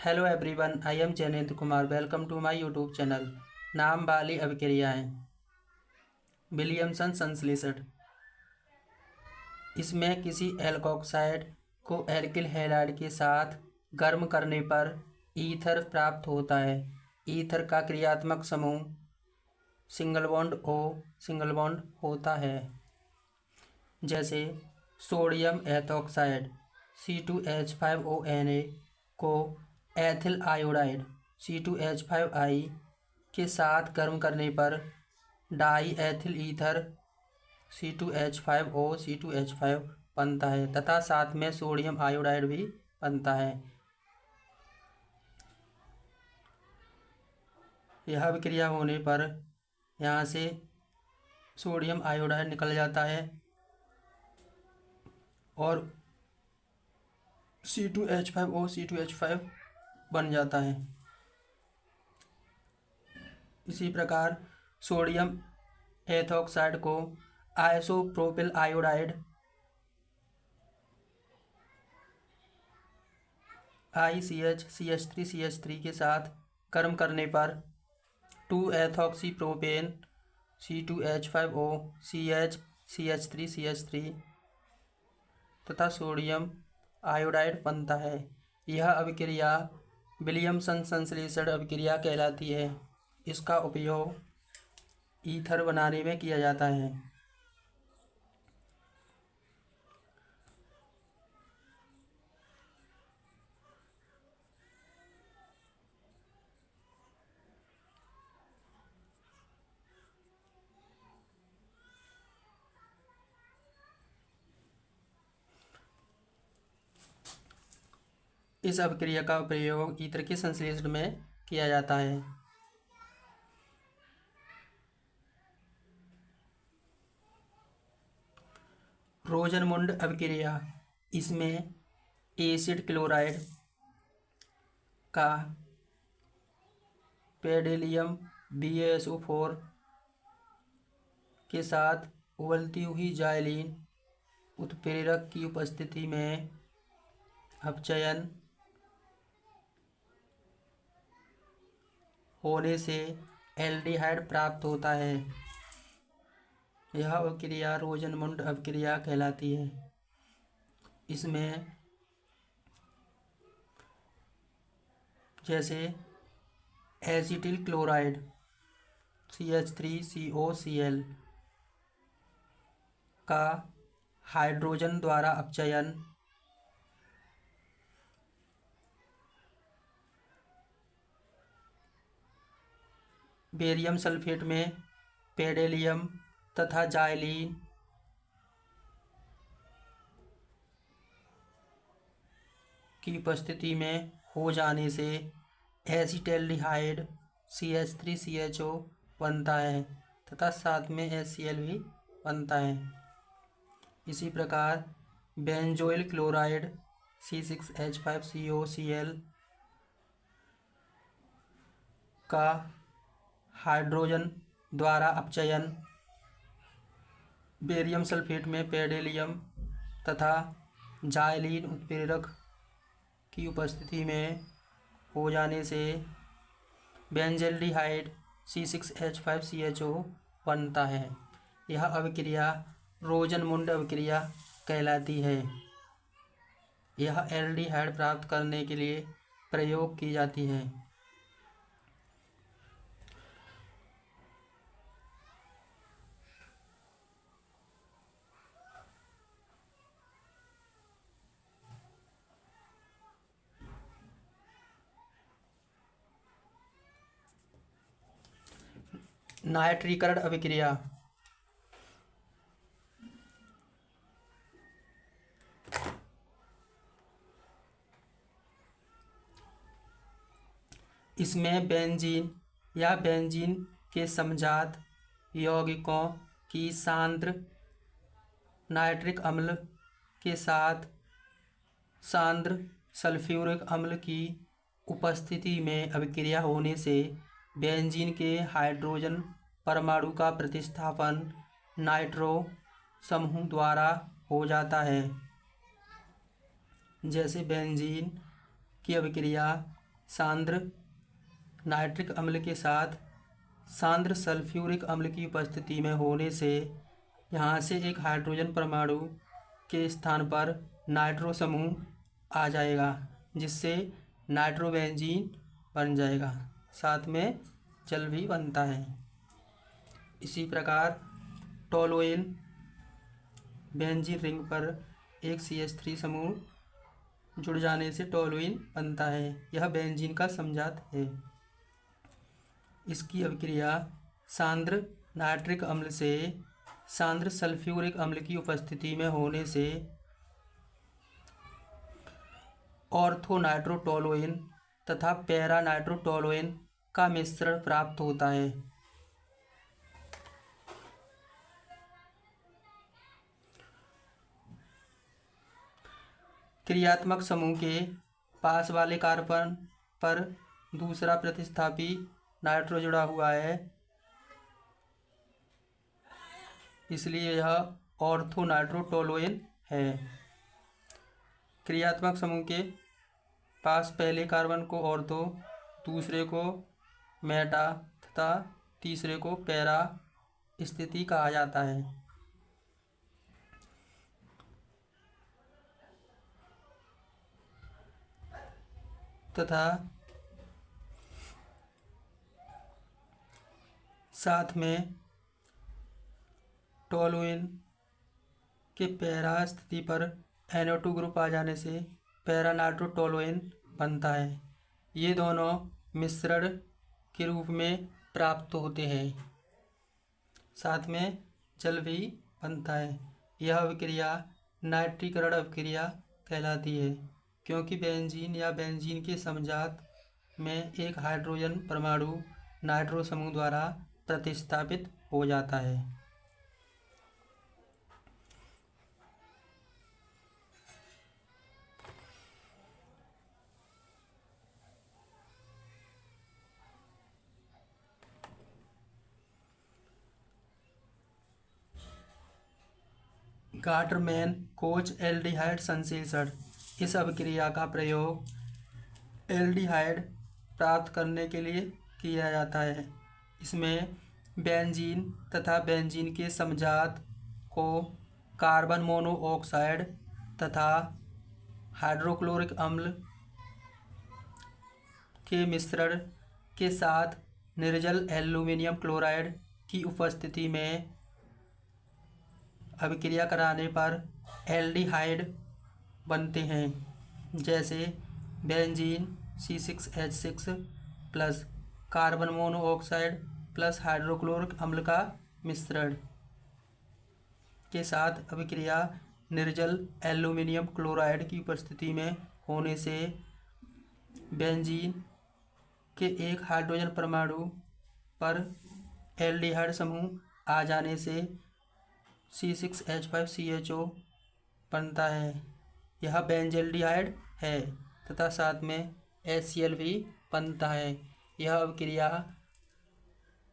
Hello everyone, I am Jainendra Kumar. Welcome to my YouTube channel. नाम वाली अभिक्रियाएं। विलियमसन संश्लेषण। इसमें किसी एल्कोक्साइड को एल्किल हैलाइड के साथ गर्म करने पर ईथर प्राप्त होता है। ईथर का क्रियात्मक समूह single bond O single bond होता है। जैसे सोडियम एथोक्साइड C2H5ONa को एथिल आयोडाइड C2H5I के साथ गर्म करने पर die ethyl ether C2H5O C2H5 बनता है तथा साथ में सोडियम आयोडाइड भी बनता है। यह विक्रिया होने पर यहाँ से सोडियम आयोडाइड निकल जाता है और C2H5O C2H5 बन जाता है। इसी प्रकार सोडियम एथोक्साइड को आइसोप्रोपिल आयोडाइड ICH के साथ गर्म करने पर 2-एथॉक्सीप्रोपेन C2H5O CH3 तथा सोडियम आयोडाइड बनता है। यह अभिक्रिया विलियमसन संश्लेषण अभिक्रिया कहलाती है। इसका उपयोग ईथर बनाने में किया जाता है। इस अभिक्रिया का प्रयोग ईथर के संश्लेषण में किया जाता है। रोजनमुंड अभिक्रिया। इसमें एसिड क्लोराइड का पेडेलियम BaSO4 के साथ उबलती हुई जाइलीन उत्प्रेरक की उपस्थिति में अपचयन होने से एल्डिहाइड प्राप्त होता है। यह अभिक्रिया रोजनमुंड अभिक्रिया कहलाती है। इसमें जैसे एसिटिल क्लोराइड CH3COCl का हाइड्रोजन द्वारा अपचयन बेरियम सल्फेट में पेडेलियम तथा जाइलीन की उपस्थिति में हो जाने से एसिटैल्डिहाइड CH3CHO बनता है तथा साथ में HCl भी बनता है। इसी प्रकार बेंजोइल क्लोराइड C6H5COCl का हाइड्रोजन द्वारा अपचयन बेरियम सल्फेट में पेडेलियम तथा जाइलीन उत्प्रेरक की उपस्थिति में हो जाने से बेंजल्डिहाइड C6H5CHO बनता है। यह अभिक्रिया रोजनमुंड अभिक्रिया कहलाती है। यह एल्डिहाइड प्राप्त करने के लिए प्रयोग की जाती है। नाइट्रीकरण अभिक्रिया। इसमें बेंजीन या बेंजीन के समजात यौगिकों की सांद्र नाइट्रिक अम्ल के साथ सांद्र सल्फ्यूरिक अम्ल की उपस्थिति में अभिक्रिया होने से बेंजीन के हाइड्रोजन परमाणु का प्रतिस्थापन नाइट्रो समूह द्वारा हो जाता है। जैसे बेंजीन की अभिक्रिया सांद्र नाइट्रिक अम्ल के साथ सांद्र सल्फ्यूरिक अम्ल की उपस्थिति में होने से यहाँ से एक हाइड्रोजन परमाणु के स्थान पर नाइट्रो समूह आ जाएगा, जिससे नाइट्रोबेंजीन बन जाएगा। साथ में जल भी बनता है। इसी प्रकार टोलुएन बेंजीन रिंग पर एक CH3 समूह जुड़ जाने से टोलुइन बनता है। यह बेंजीन का समजात है। इसकी अभिक्रिया सांद्र नाइट्रिक अम्ल से सांद्र सल्फ्यूरिक अम्ल की उपस्थिति में होने से ऑर्थोनाइट्रोटोलुइन तथा पैरा नाइट्रोटोलुइन का मिश्रण प्राप्त होता है। क्रियात्मक समूह के पास वाले कार्बन पर दूसरा प्रतिस्थापी नाइट्रो जुड़ा हुआ है, इसलिए यह ऑर्थोनाइट्रोटोलुइन है। क्रियात्मक समूह के पास पहले कार्बन को ऑर्थो, दूसरे को मेटा तथा तीसरे को पैरा स्थिति कहा जाता है। तथा साथ में टोलुइन के पैरा स्थिति पर NO2 ग्रुप आ जाने से पैरा नाइट्रोटोलुइन बनता है। ये दोनों मिश्रण के रूप में प्राप्त होते हैं। साथ में जल भी बनता है। यह अभिक्रिया नाइट्रीकरण अभिक्रिया कहलाती है, क्योंकि बेंजीन या बेंजीन के समजात में एक हाइड्रोजन परमाणु नाइट्रो समूह द्वारा प्रतिस्थापित हो जाता है। गाटरमैन कोच एल्डिहाइड संश्लेषण। इस अभिक्रिया का प्रयोग एल्डिहाइड प्राप्त करने के लिए किया जाता है। इसमें बेंजीन तथा बेंजीन के समजात को कार्बन मोनोऑक्साइड तथा हाइड्रोक्लोरिक अम्ल के मिश्रण के साथ निर्जल एल्यूमिनियम क्लोराइड की उपस्थिति में अभिक्रिया कराने पर एल्डिहाइड बनते हैं, जैसे benzene C6H6 plus carbon monoxide plus hydrochloric अम्ल का मिश्रण के साथ अभिक्रिया निर्जल एल्यूमिनियम क्लोराइड की उपस्थिति में होने से बेंजीन के एक हाइड्रोजन परमाणु पर एल्डिहाइड समूह आ जाने से C6H5CHO बनता है। यह बेंजल्डिहाइड है तथा साथ में HCl भी बनता है। यह अभिक्रिया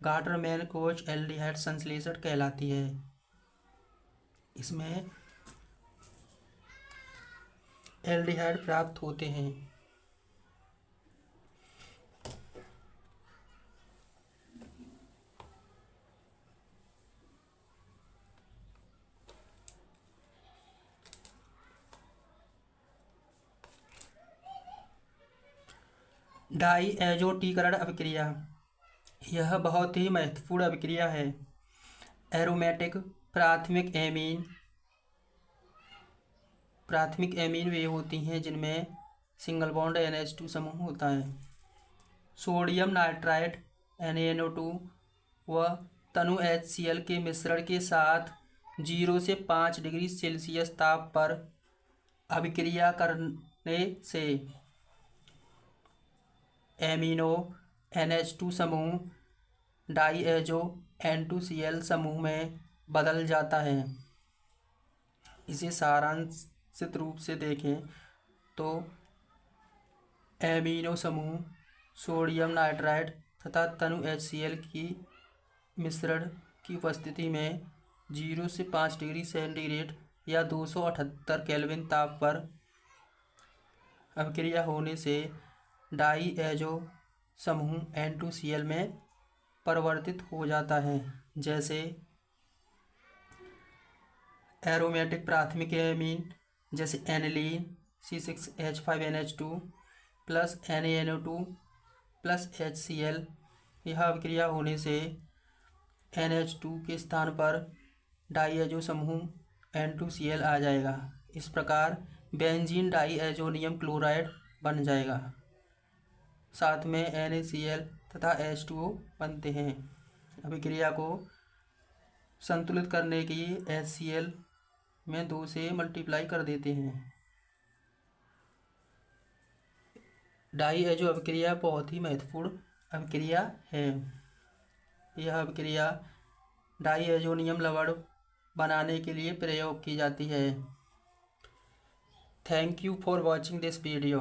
गाटरमैन कोच एल्डिहाइड संश्लेषण कहलाती है। इसमें एल्डिहाइड प्राप्त होते हैं। डाईएज़ोटीकरण अभिक्रिया। यह बहुत ही महत्वपूर्ण अभिक्रिया है। एरोमेटिक प्राथमिक एमीन वे होती हैं जिनमें सिंगल बॉन्ड NH2 समूह होता है। सोडियम नाइट्राइट NaNO2 व तनु HCl के मिश्रण के साथ 0 से 5 डिग्री सेल्सियस ताप पर अभिक्रिया करने से एमिनो NH2 समूह डाईएज़ो N2Cl समूह में बदल जाता है। इसे सारांशित रूप से देखें तो एमिनो समूह सोडियम नाइट्राइट तथा तनु HCl की मिश्रण की उपस्थिति में 0 से 5 डिग्री सेंटीग्रेड या 278 केल्विन ताप पर अभिक्रिया होने से डाई एजो समूह N2Cl में परिवर्तित हो जाता है, जैसे एरोमेटिक प्राथमिक एमीन जैसे aniline C6H5NH2 plus NaNO2 plus HCl। यह अभिक्रिया होने से NH2 के स्थान पर डाईएजो समूह N2Cl आ जाएगा। इस प्रकार बेंजीन डाईएजोनियम क्लोराइड बन जाएगा। साथ में NaCl तथा H2O बनते हैं। अभिक्रिया को संतुलित करने के लिए HCl में 2 से मल्टीप्लाई कर देते हैं। डाईएजो अभिक्रिया बहुत ही महत्वपूर्ण अभिक्रिया है। यह अभिक्रिया डाईएजोनियम लवण बनाने के लिए प्रयोग की जाती है। Thank you for watching this video.